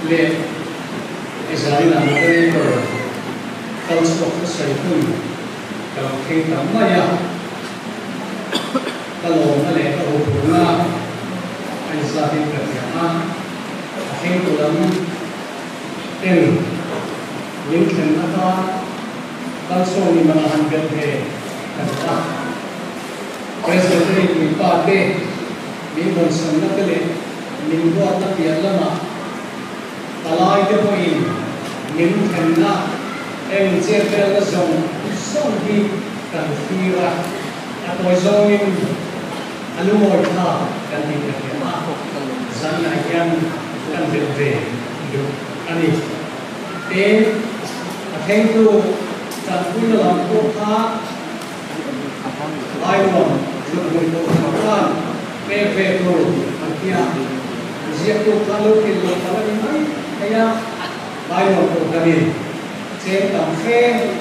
le Israel là một cái câu chuyện của sài gòn kalau kita maya kalau male kalau puna Israel kerja akhir bulan những chuyện đó đang sống như mà hành việc thế cả president mình bảo thế mình muốn sống nó cái này mình có tất nhiên là mà talai cái point những chuyện đó em chia sẻ là sống đi cần phi ra tôi sống như anh ngồi thà cần đi cái mà dân này cần việc về được anh ấy thế akheng tu chan pui lam ko kha ai rom lu ko kha pe tu akia zia tu kha lo ke lo kha ni mai kaya ai rom ko kami chen tam khe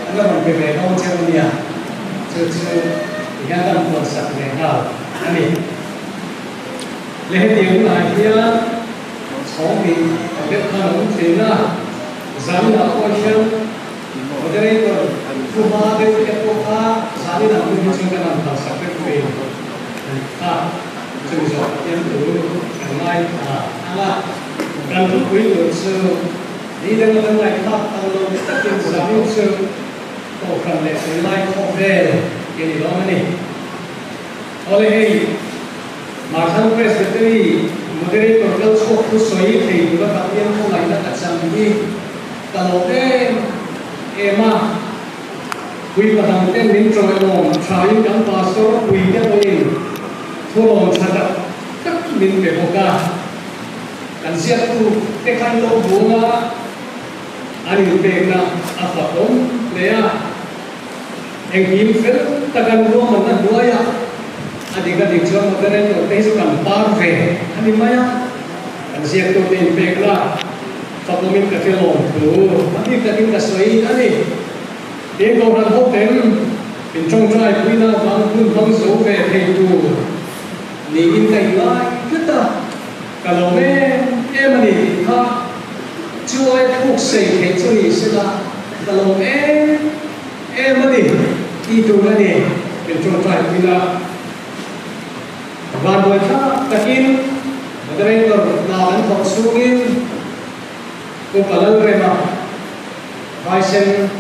ana rom pe no chen nia chu ya tam ko sak ne ha ani le tiếng lại kia sống mình biết khả năng thế na Zani na ko siya, moderator, kumade ke po ka, zani na ko yung singa ng sakit ko yun. So yan to, kanay ala, ganto ko yun, so di lang naman ay ang takin zani so, o kanle, ilay ko vel, kini lomani. Ole hey, Marhan Presbytery, moderator, kalso ko soyi, kay diba kapyan ko lang na katsami. Kalau mà quy mà thằng tên mình trôi lòng trái cắm pastor quy cái tôi thua lòng thật tất mình về một cả cần giết tu cái khăn lâu buông á anh về na apa pun lea anh kiếm phết ta cần buông mà nó đuôi á anh cái điều cho một cái này tôi thấy cần par về anh mai á cần giết tu mình về là Pagkumin ka filong tu, nanti kating kasoi ani. Dia kau nak hotel, pencong try puina bangkun bang sofe hey tu. Ni in kai lai kita. Kalau em ani ha, cuai puk sei hey tu ni sila. Kalau em ani itu ani pencong try puina. Ban buat ha, takin, moderator lawan kau sungin. Upalal rema, Vaisen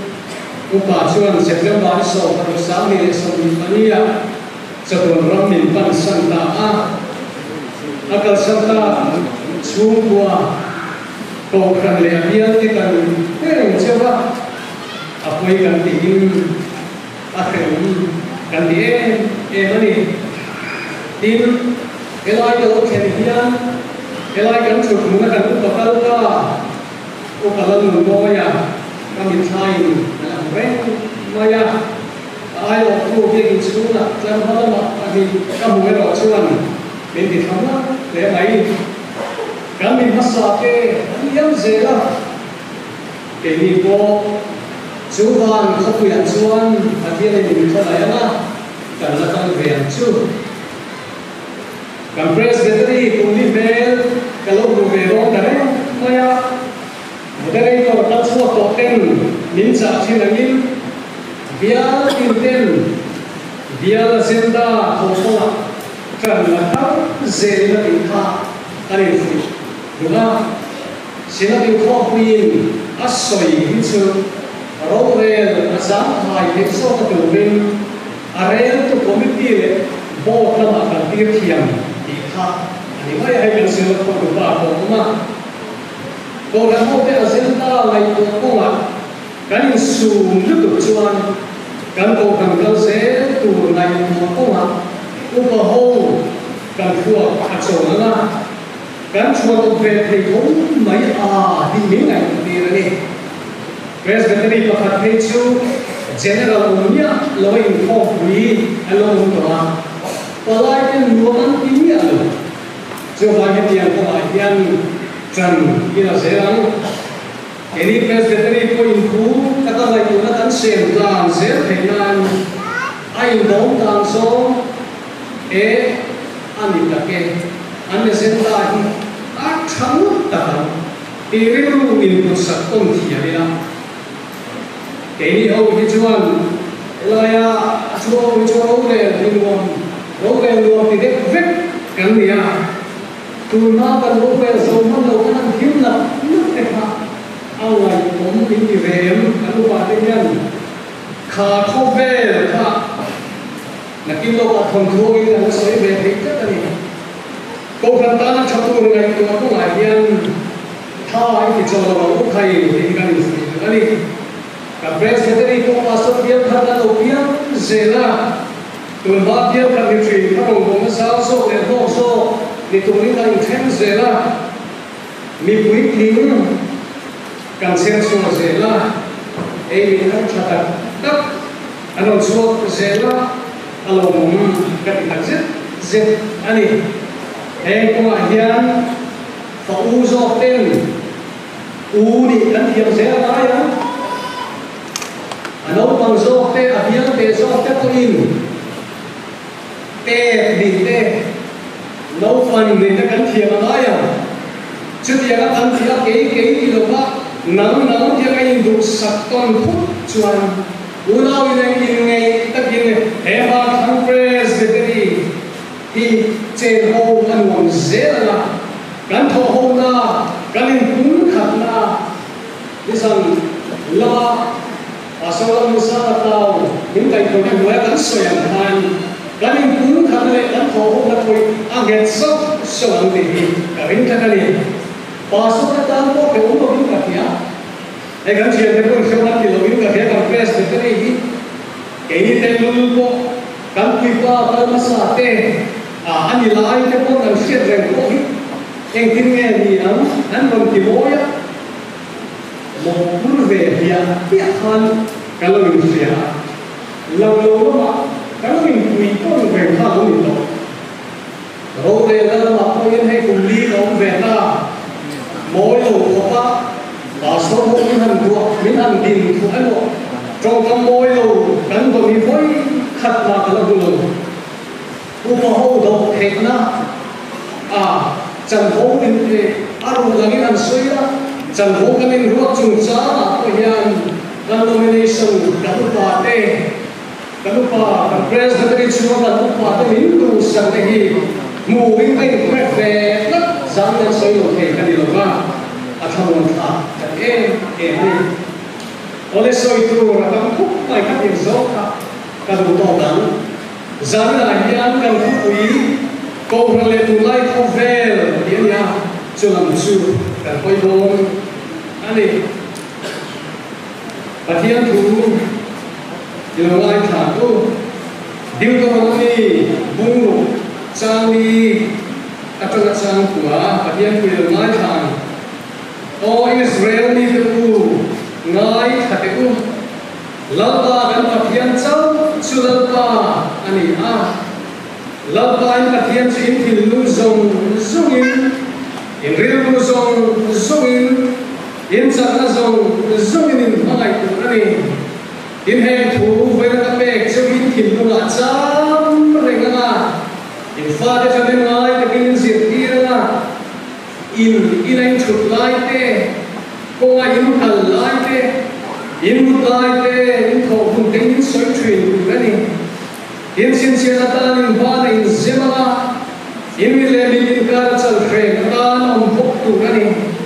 upacuan September so pada sami sembilan sebelum Ramin pan Santa akal Santa sungguh kau kan lihat ikan coba apa ikan tinggi akhir kan dia mana tim elai kalau kenian elai kan cukup mengatakan bakal o kalan mo ya kami thain na reng maya ai o ku ke in chuna tlam hala ani kamu ge ro chuan min di thama le mai kami hasa ke yam zela ke ni ko chuan kho pu yan chuan athia le ni thala ya na kan la kan ve yan chu kan presbytery ku ni bel kalau ku ve ro ka re maya moderator kalso token minsa sinangin biar tinten biar senda hosola karena zela inka arifu duna sina inko queen asoi hisu rowel azam hai hiso katubin arel to committee bo kama kan tirkiam ikha ani mai ai kan sila ko ba ko ma Kau dah mau agenda lain kau lah, kan isu itu cuan, kan kau kan kau tu lain kau lah, kau bahu kan kau kacau lah, kan cuan kau kau mai di mana ni? Presbytery pakat itu general umumnya lain kau beri along doa, palai kan luaran ini ada, coba kita yang kau Trần kia serang ini presbytery ko improve kata lagi na kan sem plan ser thainan ai dong tang so ani ta ke an sen ta hi a thang ta Iriru in pusak on thiamina keni ho hi chuan laya chuo le ringon ti dek vek kan nia tuna kan ro le zo man lo kan him la nuk te kha awai om in ti rem kan wa te yan kha kho vel kha na kim lo ka thon tho in na soi ve thei ta ni ko kan ta na chatu ngai to ko ngai yan thai ki cholo ko khai ni kan ni ani ka presbytery ko pastor biar khana lo biar zela tun ba biar kan ni tri ka ro ko sa so le ho so ni tu ni kan them zela mi pui kling kan sen so zela e mi kan chata tak anon so zela alo mum ka ti tak zet ani e ko hian fa u zo ten u ni kan hiam zela ya ano bang zo te abiang te zo te ko in te di te no fan ni te kan thiam ala ya chu ti ga kan thia ke ki lo ba nang ti ga in du sak ton phut chuan u lao in ngai ta kin he ba thang press de ti hi chen ho kan wang zela kan tho ho na kan in kun khat na isang la asal musa atau minta itu dua kan soyan kan kami pun kami kan tahu nak koi angin sok soang deh kami kan ni pasal kita tahu kalau kita minta dia kan siapa pun soang kita minta dia kan fresh betul ni ini telur ko kan kita kan masa teh ani lain kita pun kan siap rengko yang tinggal ni an berkiboya mau về dia kan kalau mình siya lâu mà kalau mình quỳ con về tha của mình rồi rồi về là mà tôi yên hay cùng lý nó về là mỗi lầu của ta và số hộ mình hành thuộc mình hành tiền thuộc anh bộ trong các mỗi lầu gắn vào mình với khát là cái là lầu u mà hậu đầu hết na chẳng hố mình thì aro lagi ăn suy đó chẳng hố cái mình ruột chung giá là tôi hiện nomination kalupa presbytery chuo kalupa te hindu sang te hi moving ai prefe nak zang na soi lo the kan lo ba athamon tha em ni ole soi tu ra kam khuk mai ka tin zo ka du to dan zang na hian kan khu pui ko le tu lai ko vel hian ya chulam chu kan koi don ani Patian tu, jelang lain satu, Deuteronomy bungu, sangi, atau sang tua, patian tu jelang lain sang. Oh Israel ni tu, ngai hatiku, laba dan patian cau, sulaba, ani laba dan patian sin hilu zongin, in rilu zongin. In sana zong in hai tu ani in hai tu vera ka pek in kilunga cham renga in fa de ka ngai ka in zir tira in ai chut lai te ko nga in kal lai te in lai te in tho hun te in soi thin ani in sin sia ta in ba in zemala in le min ka chal kre ta nom phok tu ani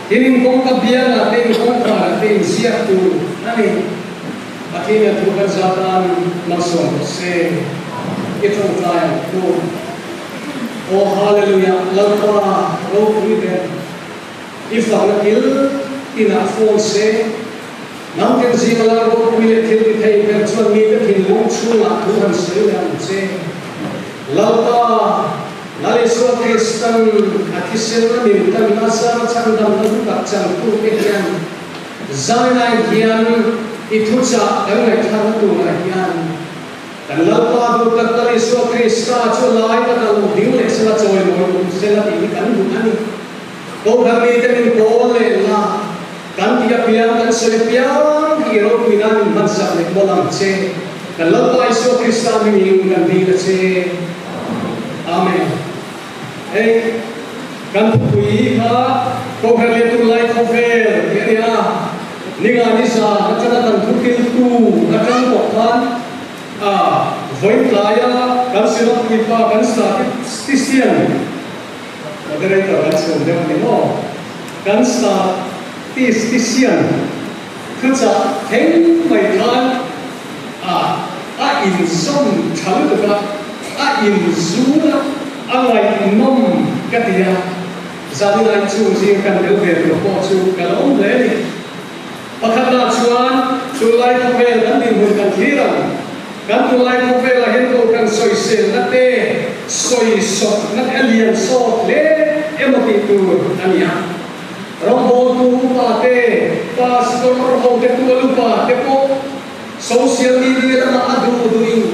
ini kong kabian natin kong natin siap tu nani akhirnya Tuhan Satan masuk se itu time tu oh hallelujah lapa roh kuiben iftar kil ina phone se namken zingala roh kuiben kil thei per chuan mi te thin long chunga Tuhan se lam se lapa Nali so Kristen akisel ni tan nasa chandam tu kacang tu kekian zanai kian itu sa dengan cara tu kian dan lapa tu kali so Krista culai kalau dingin sela coy mau sela ini kan bukan kau kami dengan boleh lah kan dia biar kan selepian hero pinan masak lek bolam ce dan lapa so Krista ini kan dia ce amen. Kan pui ha ko khale tu lai ko vel ya ninga ni sa achana kan thukil tu atang ko khan voi playa kan sila tu pa kan sa stisian moderator kan sa dem ni mo kan sa stisian khacha theng mai than in som chalu ka in zuna angai nom katia zalinai chu jing kan del ve lo ko chu kalom le ni pakhatna chuan chulai ko ve kan din hun kan thiran kan chulai ko ve la hen ko kan soi sen na te soi sok na alien so le emoti tu ania rombo tu pa te pastor ho te tu lu pa te ko social media na adu duing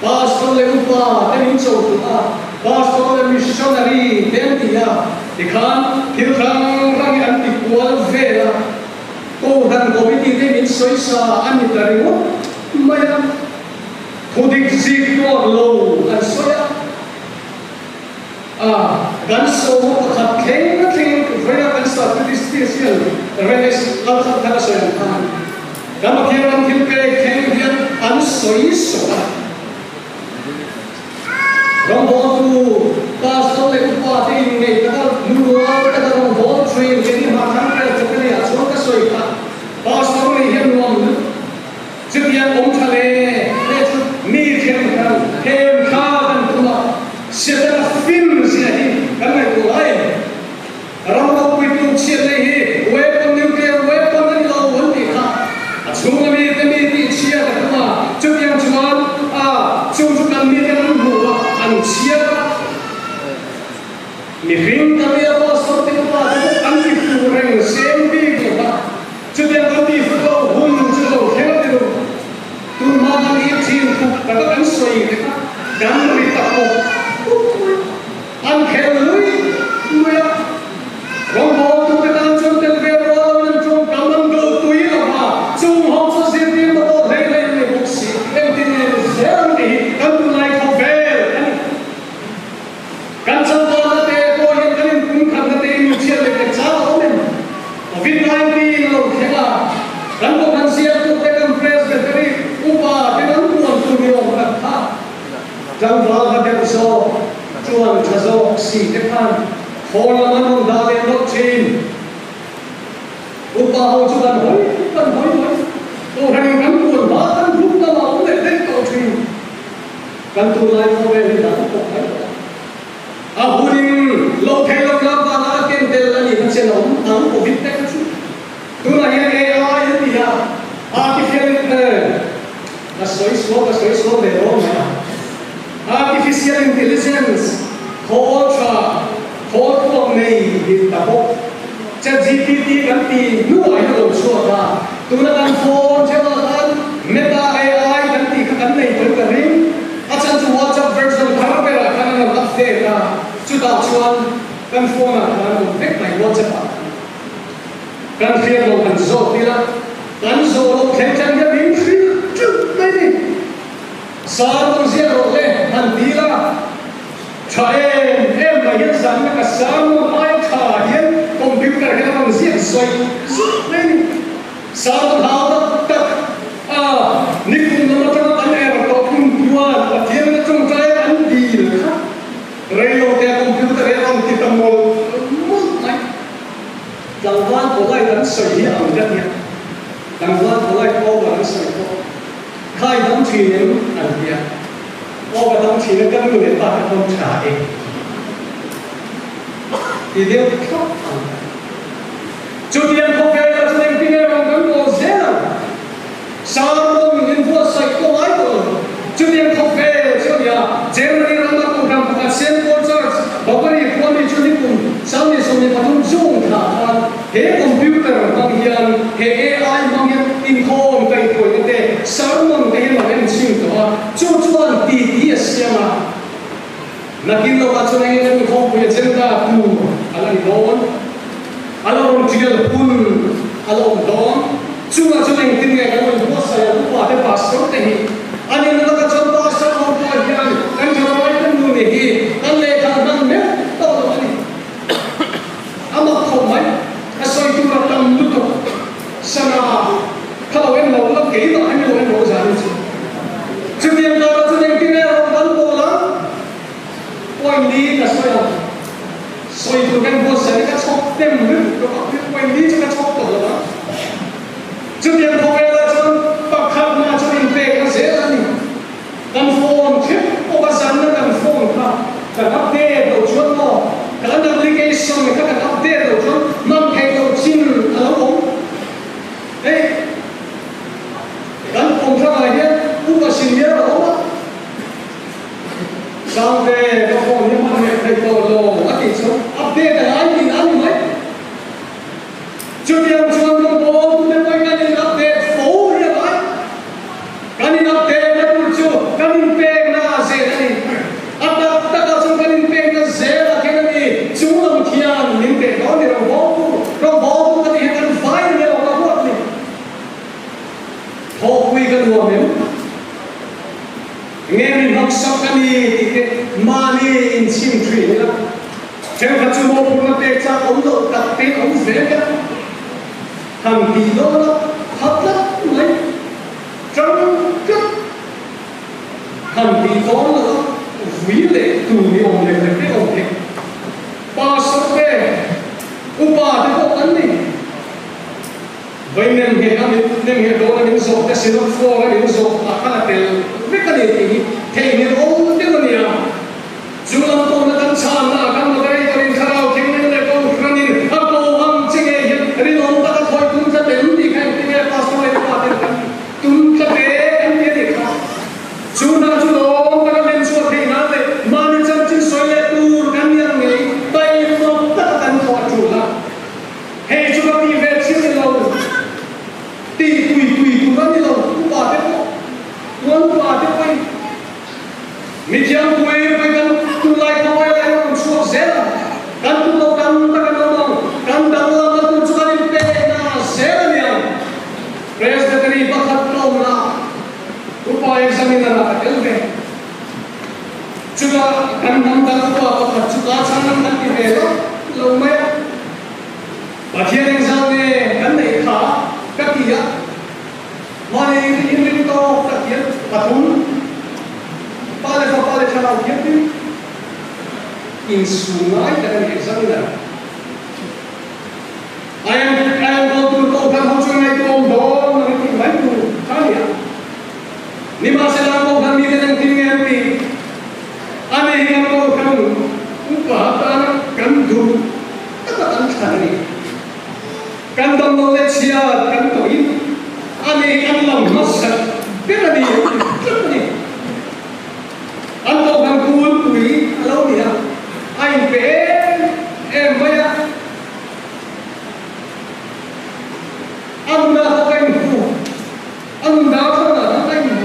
pastor le upa te min so tu pastor le missionary tem dia dikhan thilrang rang an ti kwal vela ko dan ko bi ti min soi sa ani tariwo maya khodik zik no lo an soya gan so khat theng vela kan sa ti special renes la khat thana soya khan gam khiran thil ke theng hian an soi so rombo tu pastor le upa te nei ta nuwa ta rombo train ke ni ma thang ke te ne a so ka soi ka pastor le hian nom chutian om thale le mi khem kan hem kha kan tuma setara film si hi kan mai ko ai rombo pu tu chi le hi weapon nuclear weapon ni lo won ti kha chunga mi te mi ti chia ka tuma chutian chuan chung kan mi te an mu an chia mi ring ta me ba so te pa an ti fu reng sem bi ko ba chutian kan ti fu lo hun chu lo khel te lo tu ma na ni chin ku ka kan soi te ka kan ri ta ko an khel lui muya rong bo tu te kan chung te ve ro nan chung kam nam go tu i lo ba chung hom so sin ti mo bo le le le bu si em ti ne zel ni kan tu lai ko ve kan sa to na te ko yin kan kun khan na te mu chia le te cha lo men covid-19 lo khela kan ko kan sia tu te kan press de te upa te kan tu tu ni lo ka tha jang va ha te so chuan cha zo si te khan phone la man da le lo chin upa ho chu kan hoi to han kan tu ba kan tu ta ma le te ko chin kan tu lai ko ve ni da ko hai ahunin lo thelo la ba na ken tel ani kan se nom ang covid te ka chu tu na ye ai ni ya artificial la soi so de ro ma artificial intelligence ultra ko nei di ta ko chat gpt kan ti nu ai lo so ta tu na kan phone che ba kan meta ai kan ti kan nei ko ka ring achan chu whatsapp version thar pe ra kan na update ta chu ta chuan kan phone a kan vek mai whatsapp kan clear lo kan zo ti la kan zo lo khen chan ya bin khri chu mai ni sa lo zia ro le han ti la chaen em mai yan san na ka sam ai kha hian computer ke na zia soi su mai ni sa lo ha ta ni kun na ta an er to kun tua pathian na chung trai an di kha reilo te computer e on ti tamol mai langwan ko lai dan soi hi ang gat ya langwan ko lai ko dan soi ko khai dam thi ne an dia o ba dam thi ne kan lu ne ta kon cha e ti deu ko chu tian ko ke la chen ti ne rong kan ko zela sa ro min vo sai ko ai ko chu tian ko ke chu ya Germany ram ko kam ka sen ko church babari ko ni chu ni kun sam ni so ni patum zung tha he computer mang hian he ai mang hian in khom kai ko te sarmon te ma en sing to chu chuan ti siama nakin lo ka chunai ni khom pu chen ta tu ala ni don ala ron tiel pun ala on don chu na chunai tin nge ka lo bo sa ya pa te pastor te hi ani na ka chon pastor ko ko hian kan jawai kan nu ni hi kan le ka nan me to ani ama khom mai ก็เป็นนี้จะชอบตัวละจุดยังพอเวลาจนปักขัดมาจนอินเตอร์กันเสียแล้วนี่กันโฟนคลิปโอเวอร์ซันนั่นกันโฟนค่ะกันอัปเดตตัวชวนโลกันดับลิเกชั่นกันอัปเดตตัวชวนมันแข่งตัวชินอะไรผมเฮ้ยกันผมทำอะไรเนี่ยอุปสินเยอะหรอวะสังเกตตัวผมยังมันไม่เคยโตโลอดีตชนอัปเดตอะไรนี่นั่นไหมจุดยังชวนตัวผมเป็นไปกันในอัปเดตโฟร์เนี่ยไหมกันในอัปเดตแล้วพูดจู่กันในเป็นน่าเสียนี่อัปเดตแต่ก็ชนกันในเป็นน่าเสียแล้วแค่นี้จู่ลำเทียนนิ่งเป็นตอนนี้เราบอกกันที่กันไฟเนี่ยเราบอกนี่พอคุยกันหัวเนี่ยเงี้ยมีนักสักกันนี่ที่มานี่อินชิมทรีนะเจ้าข้าจู่มองคนเด็กจากองค์โลกตัดเป็นองค์เวกันทำดีแล้วขับลับไหมจังกัดทำดีแล้ววิเลตุนิองค์เล็กเล็กองค์เล็กป้าสเปอุปาที่พวกนั้นนี่วันนี้เห็นอะไรเนี่ยเห็นโดนอะไรนี่ส่งแต่สิ่งที่ฟ้องอะไรนี่ส่งอาคาเตลไม่กันนี่ที่เที่ยวนี่โอ้เดี๋ยวนี้อ่ะจุลตัวนั้นกันชาหน้ากันมาได้ก็รินคาราโอเกะนี่เลยก็ครั้งนี้อัพโหลดจริงๆยังรินลงตะกัดถอยตุ้งจะเต็มที่ใครที่เนี่ยพาสไลด์พาเต็มกันตุ้งจะเต็มที่เด็กครับจุลนั้นจุลงตะกัดเล่นชัวร์ที่นั่นเลยมาในจังจินสวยเลยตูร์กันยังไงไปลงตะกัดถอยจุลเฮ้ยจุลมีเวทีนี่เราตีตุยกันนี่เราอุปาเต็มวันอุปาเต็มไปมิจฉาคุยไปกันตุลายเขาไว้อะไรมันชัวร์เสียกันตุลกันตะกันน้องกันดังละมันตุจุกันนี่เป็นน่าเสียเนี่ยเรสเดตรีบัคคัตโตนะอุปาเอ็กซ์มินาร์เอลเวจุกกันดังตะกุปะบัคคัตจุกอาชันนั่นที่เวลเราไม่บัดเฮียนซังเนี่ยกันไหนขากักกี้มาเลยยินดีต่อกักกี้ปะทุนPale canal kipi in sungai dan examiner. I am going to open house na ito ang doon ng iting bahay ko kanya. Ni masela ko kami ng tingyari. Ani hingang ko kami upatan kandu katatan kani. Kandang knowledge siya kantoin. Ani alam masa pero ni Ando kan kuul kui alau dia, ain PM maya, anda kain ku, anda kana kain,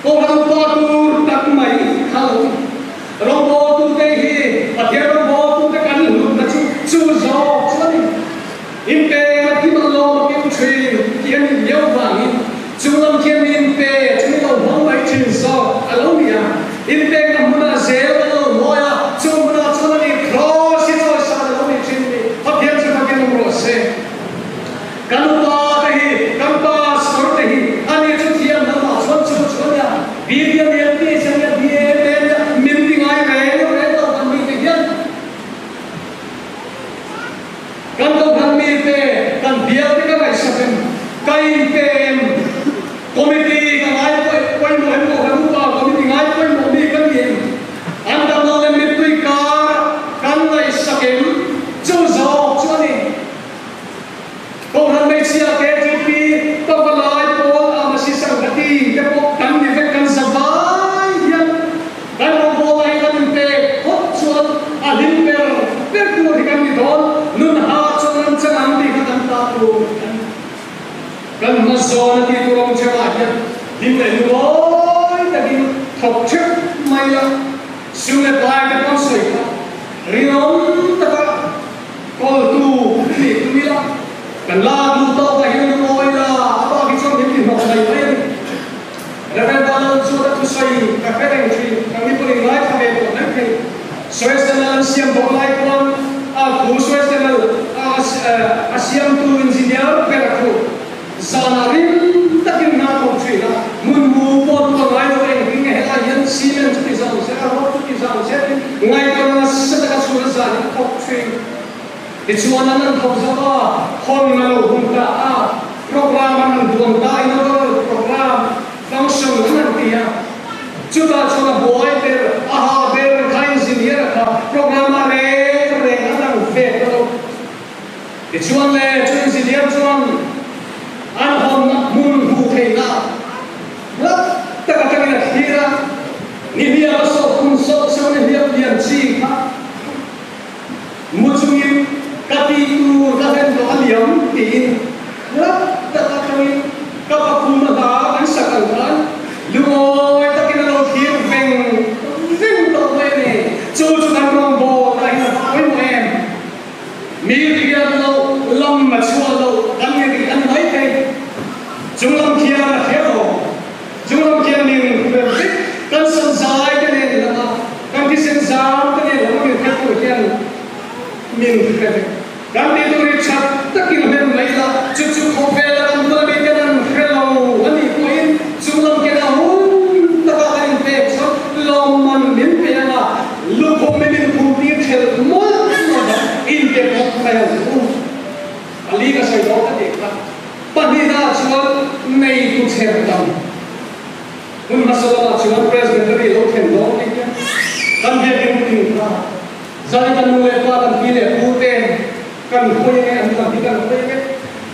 orang patur tak mai kalau, orang patur tehi, akhir orang patur tekan lu nacu cuzau cuni, impe lagi malu makin cui, kian jauh bangi, culam kian impe, cuni lau bang baik cuzau alau dia. Impact ng muna zero moya sumuna sumani cross ito sa loob ng chimney pagyan sa pagyan ng rose kanupa tahi kampas kortehi ani ito tiyan na maswat suya bibya biyati sa biyete minting ay reno reno kami kaya kanto kami pe kan biyati ka may sabi kain pe committee kan ay ko kanupa committee ay ko anda nolem mitui kar kanai sakem chuzo chuni kohan mai sia KTP to balai pol amasi sangati ke pok kan ni kan sabai yan kan bolai kan pe hot chuan alim per tu kan ni don nun ha chuan chang di kan ta tu kan mazona ti turong chawa yan din le loi ta din thok chuk mai la Sune plai ke kon soi ka rinom ta ka kol tu ni tu mila kan la du to ka hin no ila apa ki chong ni no mai mai reven dalam surat tu soi ka pereng tri kami pun lai ka be ko nan kai soesenal siam bolai kon a ku soesenal a siam tu engineer peraku zanarin takin na ko tri na mun mu pon ko lai do eng ing hela yan simen tu zang se a ngay con nó sẽ có số là giải phóng phi thì chuan anh thâu ra con mà lâu hùng ta program anh duong ta nó program function anh tia chúng ta cho là boy ter ter kind engineer ka program re anh phê đâu thì chuan le chuan engineer chuan anh hom mun hu thei na tất cả các cái kia ra ni bia so kun so ni bia pian chi ka mu chung in ka ti tu ka hen do aliam tin tất cả các kun ma da an sa kan kan lu ta kin lo thiem veng to me ne chu kan rong bo ta hi oi mo em mi ti ga lo lam ma chua lo kan ni an mai te chung lam kia la hero chung lam kia ni kan san sai cái này là kan ki sen sam cái này là mình thấy của kian mình cái kan đi tôi chat tất cả mình lấy là chút chút không về là kan tôi đi cái nan hello anh đi quên chung lam kia là hun tất cả anh về sao lòng mình biến về là lúc hôm mình cũng đi theo mỗi in cái một cái ali ka sai do ka dekha panida chuan nei tu cher dam un masala chuan presbytery lo khen do ni kan he kin tin ka zai kan nu le pa kan pi le pu te kan khoi nge an kan kan khoi nge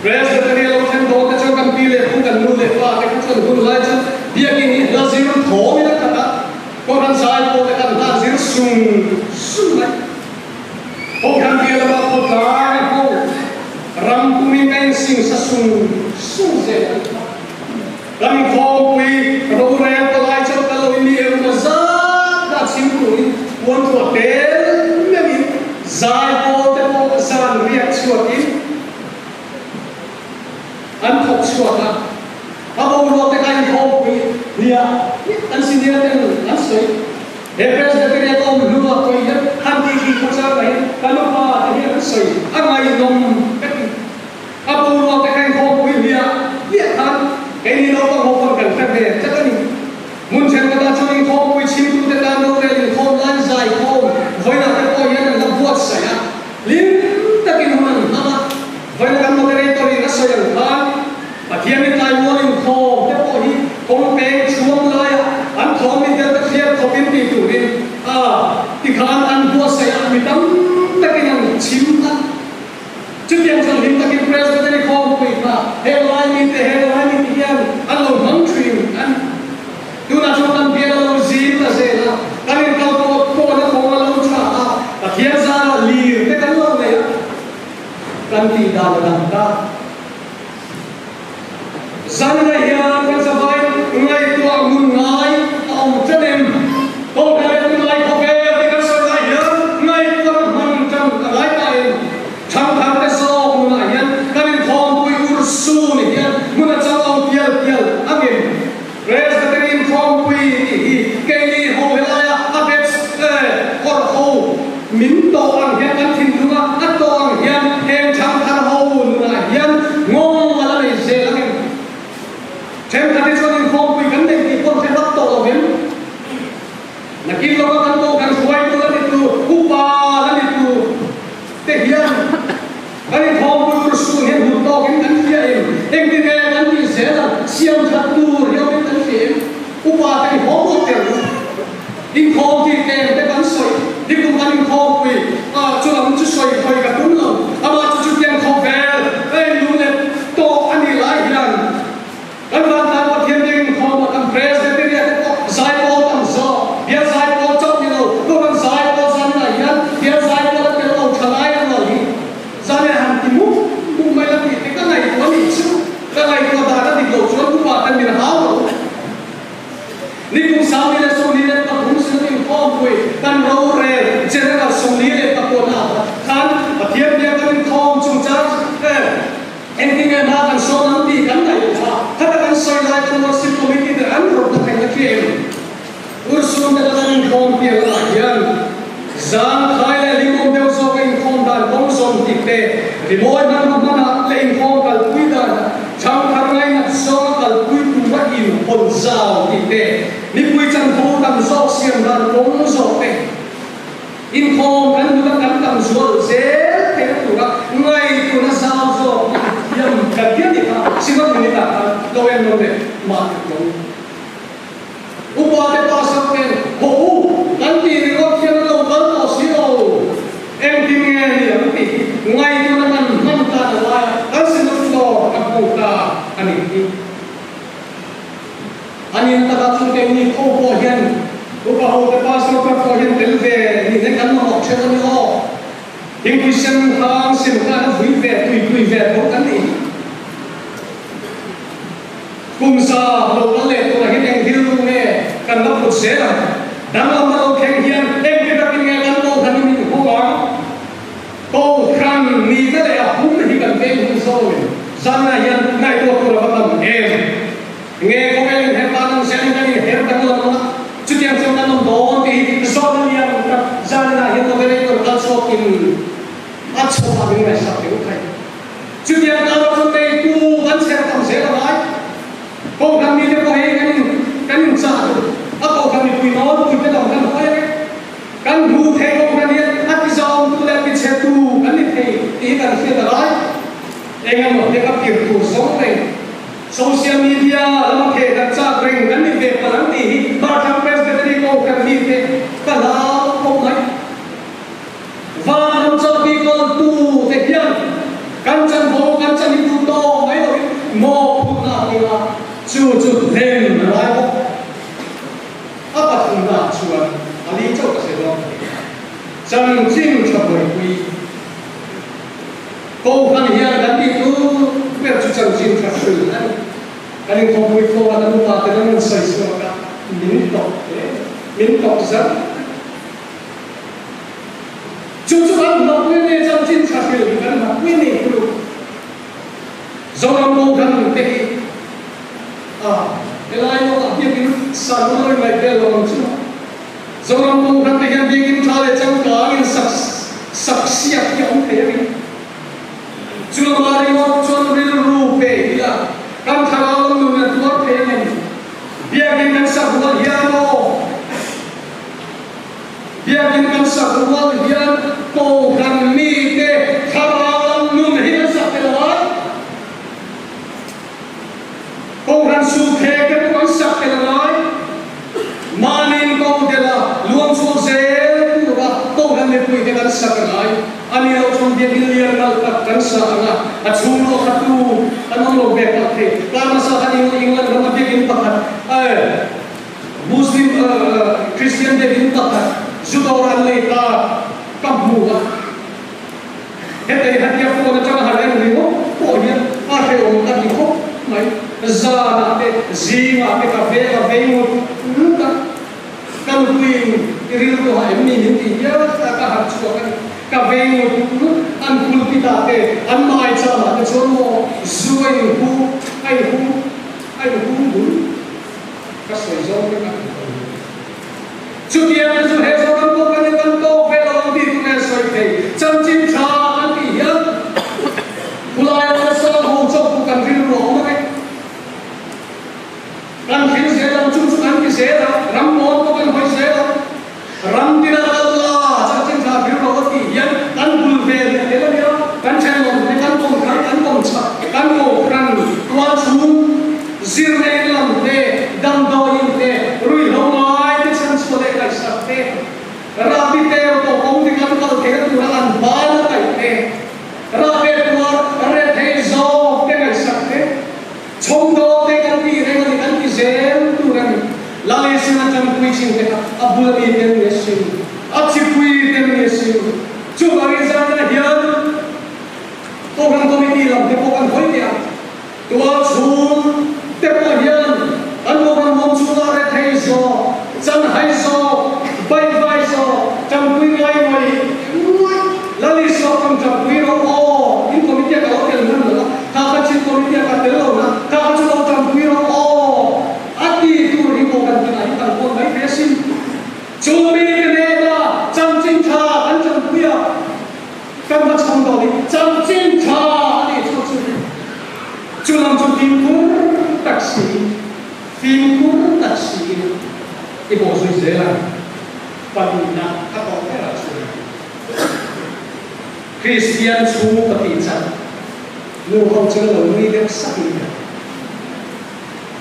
presbytery lo khen do ka chuan kan pi le pu kan nu le pa ka chuan hun lai chu bia ki ni la zir tho mi la ka ko ran sai ko te kan la zir sum lai ho kan pi la ba ko ta ko ram kumi men sing sa sung ze ram kho kui ro re ko lai chau ka lo ni e ma za da chim ku ni won to te me mi zai ko te ko san ri a chuat in an thok chuat la a bo lo te kai kho kui ria an sin dia te an soi e pres de te ko lu wa ko ya han ti ki ko cha lai ka no pa te an soi a ngai nom abu lo te kai kho kui ria han cái này nó có một phần cần phải về chắc chắn muốn xem người ta cho những kho quy chiếu tu te ta đâu đây những kho lan dài kho với là cái coi như là nó vuốt sảy á liên ta cái nó mình mà với là cái moderator nó soi được hơn và thiên nhiên tai mua những kho cái coi như công bèn chuông lại anh kho mình để ta kia kho biến đi tu đi thì khán anh vuốt sảy anh bị đâm ta cái này chim á trước tiên rằng chúng ta cái president này không quỳ mà headline thì anh lâu nắm truyền anh tu na chúng ta biết lâu gì là gì là cái này câu câu nó không lâu trả và thiên gia là lìa cái cán lâu này căn tì đào là đằng ta dân này hiện cái sao vậy ngày tua mùng ngày ông chân em câu cái này ngày có về thì cái sao lại nhớ ngày tua hàng trăm ngày này trăm tháng cái sau mùng ngày hiện cái này không tôi ursu này hiện muốn là cháu ông pial anh em res cái này không quy cái này hồ lại apex or hồ min to ang hiện anh thìn đúng không anh to ang hiện hem trăm tháng hồ là hiện ngon mà là này dễ lắm em xem cái này cho nên không quy vấn đề thì con sẽ bắt tổ là biến là khi nó có căn tổ căn quay tôi là itu kupa là itu thế hiện cái này không quy ursu hiện hụt to cái căn kia em đi nghe căn kia sẽ là siêu thật tu hiểu cái căn kia kupa cái không có tiền in không thì tiền cái căn soi đi cùng căn không quy cho làm chút soi thôi cả đúng không mà chút tiền không về em luôn là to anh đi lại hiện cái văn hóa của thiên nhiên không mà căn president này giải phóng tầm gió biết giải phóng trong như nào tôi đang giải phóng dân này nhá biết giải phóng là cái ông thằng ai đang nói dân này hàng tỷ múc mày là gì cái này có gì chứ cái này có đã đã định đầu cho cũng bảo tên mình háo rồi ni cũng sao đi là số đi là cũng sẽ bị phong quỷ căn râu rè trên là số đi là tập quần áo khán và thiên nhiên căn phong chung chắc em tin em ba căn số năm tỷ căn nàyถ้าการสอยlại trong một sự cố mình thì anh rồi tập thành cái gì ursun đã là những con tiền là hiện giang khai là những con đeo so với những con đàn con sồn thịt tê thì mỗi năm là những con cần quý đàn trong tháng ngày là so cần quý cùng các in hồn giàu thịt tê những quý chân thô đàn so xiêm đàn con so tê in con cần được cắn đàn so dễ thế là lo le ma lo upa te pa sa ken ho kan ti ri ko khian lo kan to si o em tin nghe ni am ti ngai tu na man ta na la kan sin lo ka pu ta ani ti ani ta ka chu ke ni ko po hian upa ho te pa sa ka po hian tel ve ni ne kan ma ok che ni o Christian hang sin ka na vui ve tui ve ko kan ni kum sa lo kan le to hi eng hil lu ne kan la put se la dang la ma lo kheng hian em ki ta kin nge kan to kan ni ko wa ko khan ni ta le a hum hi kan te hum so le san na hian nai to ko la tam em nge ko ke he pa nang sen kan ni he kan lo ma chu tiang chu kan lo do ti so na ni ang ta san na hian to ke ko ka so kin a cho ma ni mai sa te ko khai chu tiang ka lo te tu kan se tam se la mai cô kami dia kau yang kan sah tu, aku kami pun mau tu kita dah kan kau yang kan hu thei kau kan dia, aku jauh tu dah pergi tu kan ni thei, ini kan kita dah, engan mau dia kapir tu something, social media lama thei kan sah ring kan ni thei palang ni, macam pers kita kau kan ni thei, kalau kau mai, van macam people tu thei kian, kan chan itu tu, ayo mau pun nak ni lah. Chú thêm lại bộ áp đặt thùng đá chuan lý châu cái gì đó chẳng chim cho bồi quy cô khăn hiền đã đi tu biết chú chẳng chim cho sự anh anh không bồi cô anh muốn ta thì anh xây xuống cả miễn tộc rất chú anh nó quên đi chẳng chim cho sự anh mà quên đi luôn do anh cô khăn tệ Elai mo tak dia kini sanoi mai dia lorong cuma. Zoram mo kan dia kini thale chang ka in saksiat dia om kaya ni. Cuma mari mo chon bil rupe dia kan thalau nu na tuar kaya ni. Dia kini kan sakwa dia mo. Dia kini kan sakwa dia ko kan mi te thalau nu na hin sakwa. Kau kan suke ke kau sak ke lai, manin kau dela, luang suzel tu ba, kau kan lepui ke kan sak ke lai, ani au chon dia biliar nal tak kan sak na, achulo khatu, anong lo bekak te, karena sah ani England ramai dia kin pakat, Muslim Christian dia kin pakat, juga orang leka kamu ba, hete hati aku nak cakap hari ini, oh dia, akhir orang tak ikut, mai. Zana te zima te kafe mu luka kan kuin iril to ha emni hindi ya ta ka hat chu kan kafe mu an kul pita te an mai cha ma te chon mo zuai hu ai hu bu ka soi zo te ka chu dia chu he so kan ko kan to fe lo ti tu ne soi te cham chin cha an ti ya pulai na sa ho cho ku kan rin ro ma ke kan khil se lam chung chung an ki se la ram mon ko kan hoi se la ram tina Allah cha chin tha bir ro ti yan kan bul ve le le la kan chen lo ne kan tong cha kan ko kan tua chung zir ne lam te dam do in te rui lo mai te chan so le kai sa te ra bi te to ong ti kan kal ke tu ran ba la kai te ra be tuar re the zo te kai sa te chong do te kan ti re kan ti zen tu ran la le sin cham kui ching te abul mi te ne sin a chi kui te ne sin chu ba ri sa na hian to kan committee lam te ko kan hoi te tua chun te po hian an mo kan mom chu la re thei zo chan hai zo bai vai zo cham kui ngai mai la li so kan cham kui ro o in committee ka lo tel nan la ka ka chi committee ka tel lo na ka ka chu lo cham kui ro o ati tu ri ko kan ti ai kan ko mai pe sin chu mi ne da cham chin tha an cham kui a kan ma cham do ni cham chin tha ani chu chu chu lam chu tin kur taxi tin kur taxi i bo sui se la pa ni na ka ko te la chu Christian chu pa ti chan nu hong chu lo ni de sa ni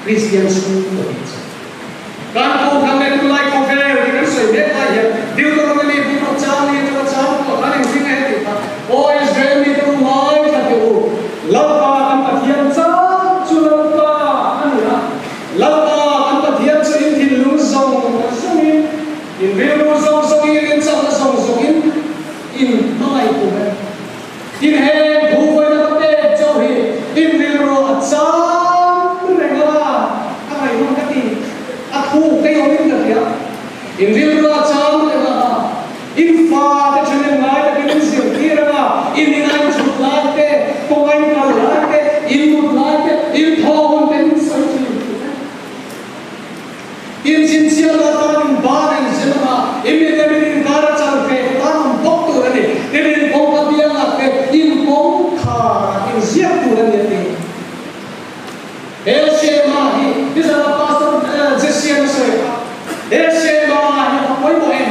Christian school của mìnhการเข้าทางในตุลาคมเร็วที่กันสวยเด็ดไปอย่างเดียวกันไม่มีผู้รับจ้างนี่จะจ้างก็ท่านเองสิ่งไหนติดโอ้ยอิสราเอลมีตัวน้อยกันอยู่ลับปาอันปะเทียนจ้าจุลับปาอันนี้นะลับปาอันปะเทียนจะอินทิลุซงอินเวลุซงอินจังซงอินไม่กูเองอินเฮผู้ไว้นับเตะเจ้าฮีอินเวลุอัจฉริเรื่องอะไรอะไรมันก็ดีผู้เกี่ยวกับเรื่องอินวิลราชามเลยนะอินฟ้าจะเชื่อมง่ายแต่เป็นสิ่งที่เราอินนี่นั่นจุดไล่เตะพวกไอ้กันไล่เตะอินมุดไล่เตะอินทองเป็นสิ่งที่อินสินเสียละตอนบ้านอินเสียละอินมีแต่เป็นการจัดเก็บตามพวกตัวนี้แต่เป็นพวกกับเบี้ยละเตะอินพวกขาอินเสียตัวนี้เตะเอเชียมาฮีที่จะมาพัฒนาเจสซี่มาสวยเอเชียมาฮีเขาไม่บอกเอง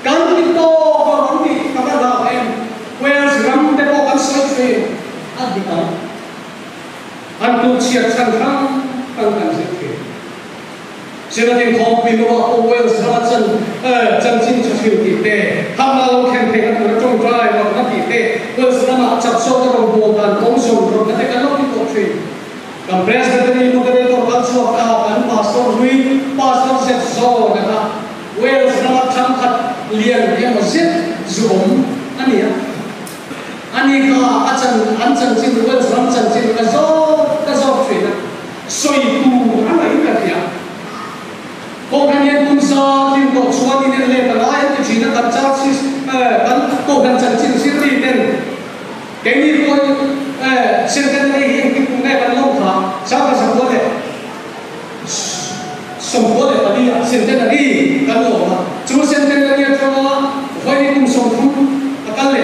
การที่โตก็ร้องดีกับเราเองเวลส์รำแต่ก็กันสวยเฟย์อันดีกันอันดูเชียร์ชันครั้งกันสวยเฟย์เชื่อที่เขาพิมพ์ว่าเวลส์รำจันจินจะฟิลติเต้ทำมาลงแข่งกันตัวจงใจว่านักติเต้เวลส์รำจับโซ่กับเราบวกกันของส่งเราแต่กันเราที่ตัวฟิลกัมเพรสกันนี่ลูกเด็กตัวกันสวบเอาอันพาสต์ลุยพาสต์เซ็ตโซ่นะครับเวลส์รำทำขัดเลี้ยงยังมาเซ็ตซูมอันนี้ก็อาจารย์จินเวลส์รำจันจินก็โซ่ฟิลสวยดูอะไรกันเนี่ยพวกนั้นยังคุณซาที่บอกชวนนี่เล่นอะไรที่จีนกับจ้าซิสกันพวกนั้นจันจินสิริเด่นแกนี่รวยเส้นเดินเลยยังที่คุณแม่กันลงขาชาวบ้านสมบูรณ์เลยปฏิญาเส้นเดินเลยกันลงมาจู่เส้นเดินเลยจะว่าไฟนี่คุณส่งคุณกันเลย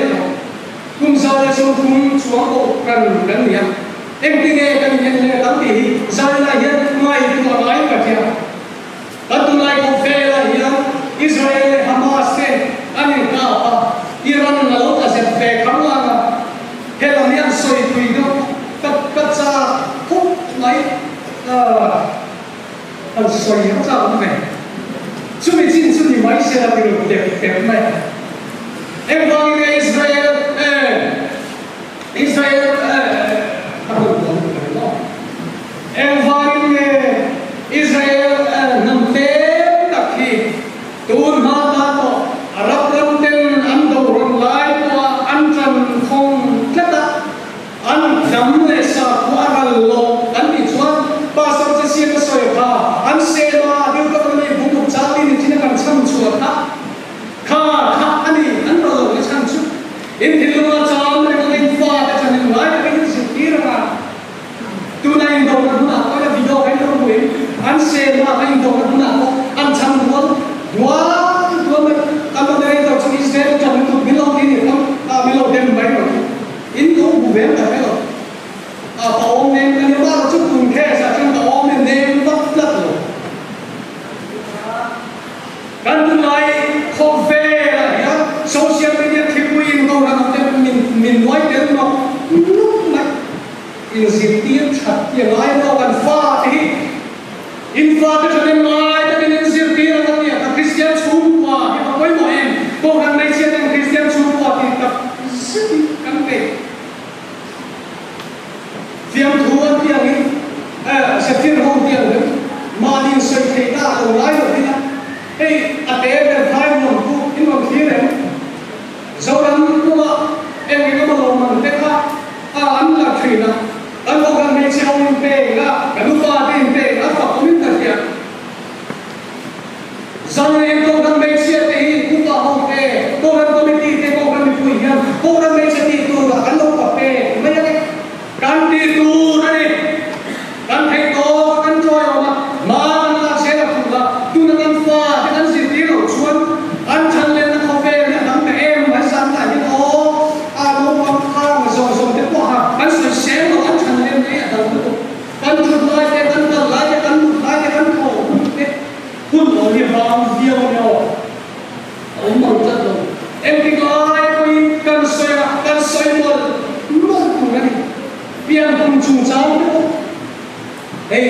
คุณซาเลยส่งคุณช่วงก็กันเนี่ยเอ็งที่เนี่ยกันยังเลยตั้งที่ซาเลยยังไม่ตัวอะไรกันเนี่ยกันตัวไหนก็เฟลเลยยังอิสราเอลฮามาสเนี่ยอันนี้ก็อิหร่านนั่นเราก็จะเฟลคำว่าเฮลันยันสวยคุยด้วยก็จะคุกไหนอันสวยเขาจะเอาไหมช่วยจินช่วยไม่เสียไปเลยเด็กไหมเอ็งฟังในอิสราเอลทำอะไรกันเนาะเอ็งฟังในอิสราเอลน้ำเต็มตะกี้ตูนมาตาโตรับรำเต็มอันโดรนไล่ตัวอันจันคงอันดำเลยสักวันโลอันนี้ชวนภาษาจะเสียก็สวยค่ะอันเสมาเดี๋ยวก็ไม่บุกจับที่นี่ที่นั่นช่างชวนค่ะอันนี้อันเราเลยช่างชวนอินทิลุมาจามเลยก็ไม่ฟ้าแต่ฉันยังไงก็ไม่สิ่งที่เราตัวนั้นอินโดกันหนักก็จะวิดีโอให้เราเห็นอันเสมาอินโดกันหนักอันช่างชวนว้าวตัวมันอันนั้นเลยเราจะอิสราเอลจะมันไม่ลงที่นี่ครับไม่ลงเต็มไปหมดอินโดบุเบนแต่ไม่หรอกตองเนมกันว่าจุดคุณแค่สักครั้งตองเนมวัดลัดเลยกันทุกนายคอฟเฟ่อะไรนะโซเชียลมีเดียที่คุยกันเราเราจะมินไว้เดินมาลุกมาอินสิเตียชัดอย่างไรเรากันฟ้าที่อินฟ้าจะเป็นไงจะเป็นอินสิเตียอะไรเนี่ยกับคริสเตียนชูว่าที่เขาไม่เหมาะเองพวกนั้นไม่เชื่อในคริสเตียนชูว่าที่กับสิ่งกันเป็นเตรียมทัวร์เที่ยงนี้เสถียรห้องเที่ยงนี้มาดินสวยที่ตาเราไล่หมดที่นั่นเฮ้ยอาเตะเป็นไทยหมดกูอินวันที่เลยเจ้าดังตัวเอ็งก็มาลงมันเด็กค่ะอันละทีนะอันพวกนั้นไม่เชื่อมันเตะละกันลูกฟ้าเตะแล้วก็คนนี้ตัดเดียร์จังเอ็งพวกนั้นไม่เชื่อเตะกูก็ห้องเตะพวกนั้นก็ไม่ตีเตะพวกนั้นไม่คุยกันพวกนั้นไม่เชื่อตีตัวกันลูกฟ้าเตะไม่ยังไงกันตีตัวนั่นเองกันให้โตกันจอยออกมากันลักเสียถูกละตัวนั้นฟ้าที่นั้นสิ่งที่เราชวนอันฉันเล่นนักคาเฟ่เนี่ยทำแต่เอ็มไม่สั่งแต่ที่โตอารมณ์ความข้าวส่งเด็กว่าอันสุดเสียงเราอันฉันเล่นเนี่ยทำตัวกันจุดไล่กันกันไล่กันหลุดไล่กันโผล่เนี่ยคุณเราเรียบร้อยเดียวเนี่ยผมมองจัดเลยเอ็มที่ไล่กันสวยหมด เปลี่ยนคุณจูจ้าเปลี่ยนคุณจูจ้าเนี่ยเอ็งฟังเนี่ยอิสราเอลอิสราเอลนั่นเตะกันสวยกันสวยหมด เมื่อคุณนั้นเองก็ลงมาเตะค่ะอันนั้น hey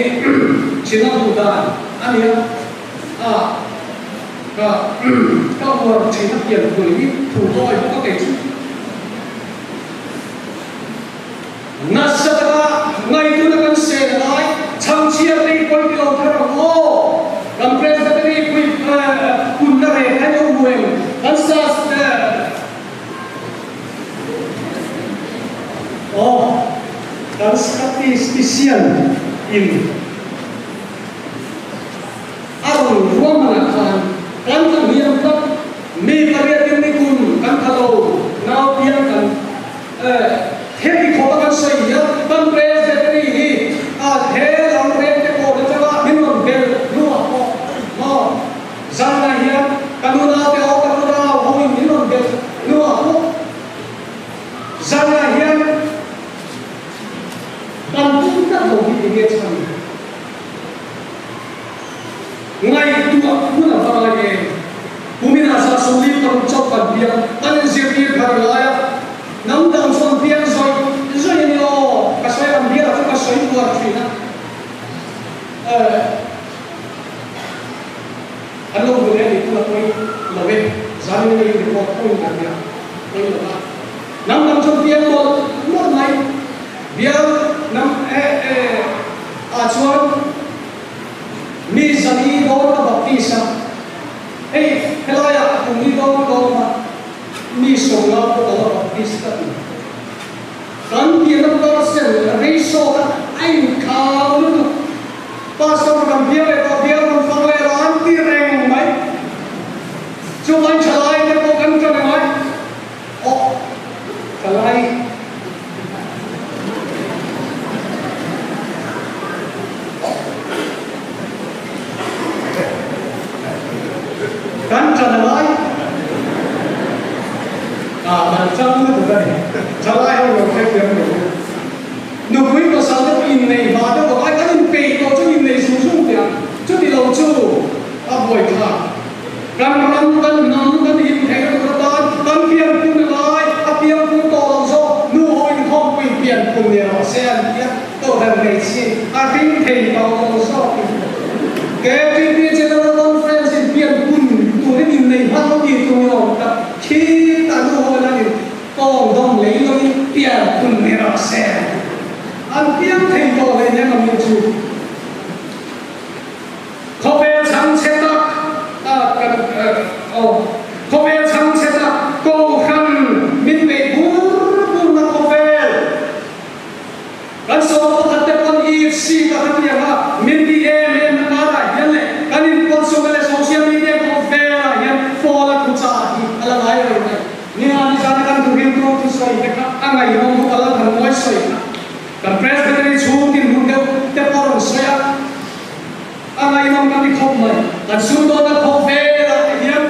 china tu dan ania ka war china pian ko ni thu roi ko ke chu nasaka ngai tu na kan se lai chang chia ri ko ki lo thar mo kan president ri ku kun na re ka no wen kan sa kan statistician in arun ruang kan hiam tak mi pariatin ni kun kan khalo nau pian kan heti khoba kan sei ya kan president ri he lam re te ko de chawa min mon bel nu ko no zanna hiam kanuna te o kanuna ho min mon bel nu ko zanna hiam dan pun tak boleh digesan. Ngai tua pun apa lagi? Bumi nasa sulit terucapkan dia. Kan zikir berlaya. Namdang suam dia zoi ni oh kasih ambil atau kasih buat fina. Anu boleh itu apa? Lebih zaman ini report pun kerja. Namdang suam dia mau naik. Biar nam acuan mi zani dor na baptisa helaya kumi dor ma mi songa ko dor baptista kan dia na dor sen reiso ai ka lu pastor kam dia nam fale ran ti reng mai chuan chalai ne ko kan kan mai chalai kan chalai man chang nu da ni chalai ho lo ke pem nu kui ko sa de in nei ba de ko ai kan pe to chu in nei su su dia chu di lo chu a boi kha kan nam kan hin he ko da kan pian ku lai a pian ku to lo so nu ho in khom ku pian ku ne ro se an dia to han nei chi a ring thei to lo so ke ti general conference in pian kun tu ni in nei ha lo ki tu yo ta khi ta nu ho na ni tong dong lei lo ni pian kun ne ro se an pian thei to le ne ma mi chu ko pe chang che ta ko pe chang che ta ko khan min ve bur na ko pe kan so ko ta te kon i si ka ta ya ha min di em na ta yan le kan in kon so le social media ko pe yan follow ku cha hi ala lai ro ni ani sa kan tu hin ko tu sai ka angai no ko ala kan moi sai kan president ni chu tin mun te por sai angai no kan ni khop mai kan su do na ko pe la yan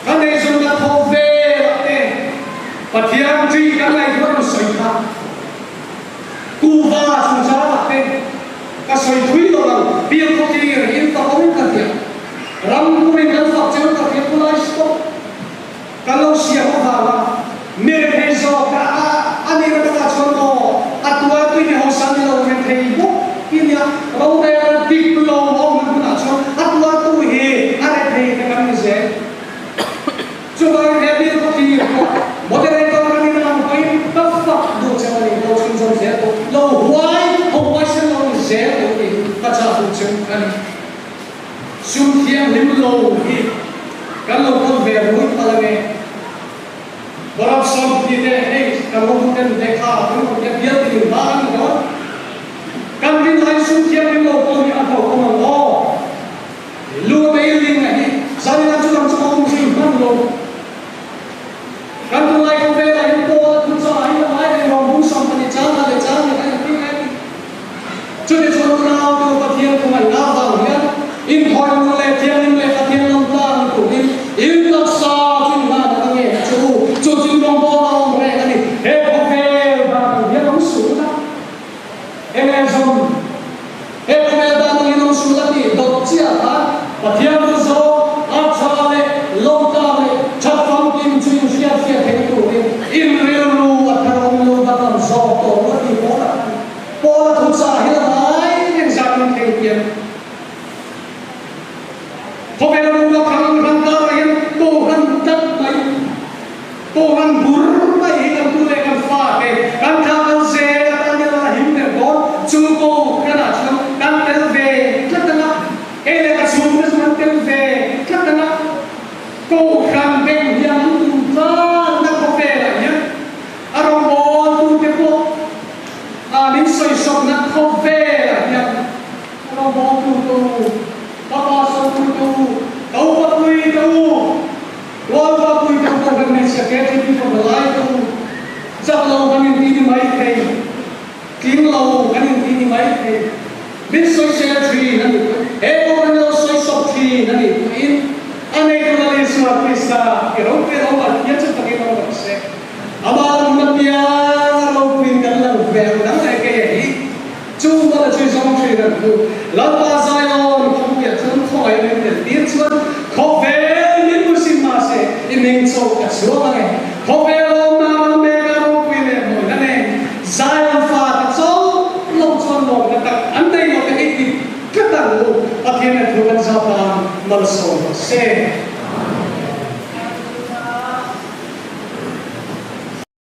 kan nei su na ko pe la te pathian tri kan lai ko sai ka ku va su sa la te ka sai thui lo la biang ko ti ri in ta ko ka dia ram ku ri kan fa cheu ka ke ku lai stop kalau siapa bawa mere zo ka ani ra ka chon ko atua tu ni ho san lo men thei bo kinya ro de ra tik lo ho man na chon atua tu he are thei ka kan se chuba he bi ko ti ko moderator ka ni na ko ta fa do cha ni ko chun zo se ko lo why ho why se lo se ko ni ka cha fu chen kan sum thiam lim lo hi kan lo ko ve ro pa la me Barab sab di de hey kamu kan dekha kamu dia biar di barang ko kan din hai su kia din lo ko ni atau ko ma lo lu be ling ni sa ni na chu kam chu ko mu kan lo kan tu lai ko ve la ni ko tu sa ai la ai ro bu sam ni cha la le cha ni ai ti ai chu ni chu na ko pa thian ko ma na ba ya in khoi mu le thian ni le pa thian long ta ko ni in ta sa tin na da nge chu chung dong bo long re ka ni he ko ve ba ya no su na Amazon he ko ve da ni no su la ni do chia ta pa thian ko zo a cha le long ta le cha phang kim chu sia sia the tu ni in re lu a tha rom lu ba kam zo to wa ni bo la thu sa hi la ai nen sa na khóc về là nhận nó bỏ tu Papa so tu tau pa kui tu Lord pa kui tu ko gamit sa kaya people the life tu Zap lo kanin tini mai kay Kim lo kanin tini mai kay Bin soy share tree nani Eko kanilo soy sop tree nani in Anay ko na rin sa Krista Pero at yan sa Panginoon kasi Abalang matiyang araw kuin ka lang Pero nang ay kaya Chung ba na chui song tree na tu Lapa Zion kung kaya chung kong ay nito Diyan suwan Kovel min musim mase Ining so kasuwa mga Kovel o mga mega ro kuin mo Nane Zion fa So long chuan mo Natak anday mo kahit Katang mo At yan at ruwan sa pang Malasong Se